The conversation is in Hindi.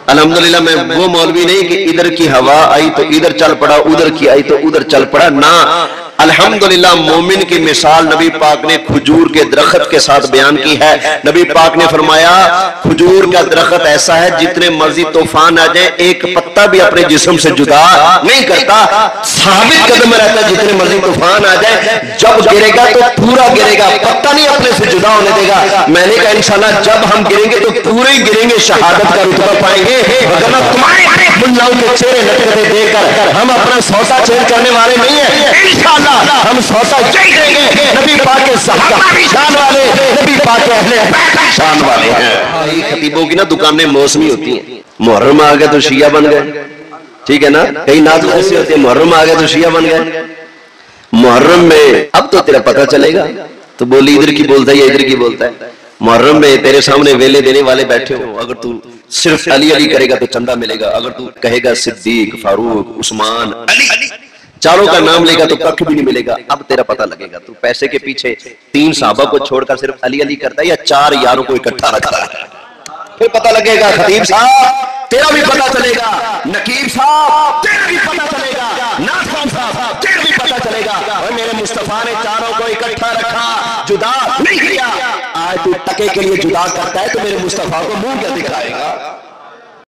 अल्हम्दुलिल्लाह मैं वो मौलवी नहीं कि इधर की हवा आई तो इधर चल पड़ा, उधर की आई तो उधर चल पड़ा ना। अल्हम्दुलिल्लाह मोमिन की मिसाल नबी पाक ने खजूर के दरख्त के साथ बयान की है। नबी पाक ने फरमाया खजूर का दरख्त ऐसा है जितने मर्जी तूफान आ जाए एक पत्ता भी अपने जिस्म से जुदा नहीं करता, साबित कदम रहता है। जितने मर्जी तूफान आ जाए जब गिरेगा तो पूरा गिरेगा, पत्ता नहीं अपने से जुदा होने देगा। मैंने कहा इंशाल्लाह जब हम गिरेंगे तो पूरे ही गिरेंगे, शहादत का रुतबा पाएंगे। वरना तुम्हारे मुल्लाओं के चेहरे लटकते देखकर हम अपना सौदा चेंज करने वाले नहीं है। इंशाल्लाह हम सौदा चेंज देंगे। नबी पाक के सहाबा भी शान वाले, नबी पाक के अहले बैत भी शान वाले हैं। खतीबों की ना दुकानें मौसमी होती हैं। मुहर्रम आ गया तो शिया बन गए, ठीक है ना। कई नात ऐसी होती है मुहर्रम आ गया तो शिया बन गए। मुहर्रम में अब तो तेरा पता चलेगा, तो बोली इधर की बोलता है या इधर की बोलता है। मुहर्रम में तेरे सामने वेले देने वाले बैठे हो, अगर तू सिर्फ अली अली करेगा तो चंदा मिलेगा, अगर तू कहेगा सिद्दीक, फारूक, उस्मान, अली चारों का नाम लेगा तो कख भी नहीं मिलेगा। अब तेरा पता लगेगा तू पैसे के पीछे 3 साहबा को छोड़कर सिर्फ अली अली करता है या 4 यारों को इकट्ठा रखता है। फिर पता लगेगा। खतीब साहब तेरा भी पता चलेगा, नकीब साहब तेरा भी पता चलेगा, नाज़ साहब तेरा भी पता चलेगा। और मेरे मुस्तफा ने चारों को इकट्ठा रखा, जुदा नहीं किया। आज तू टके के लिए जुदा करता है तो मेरे मुस्तफा को मुंह क्या दिखाएगा।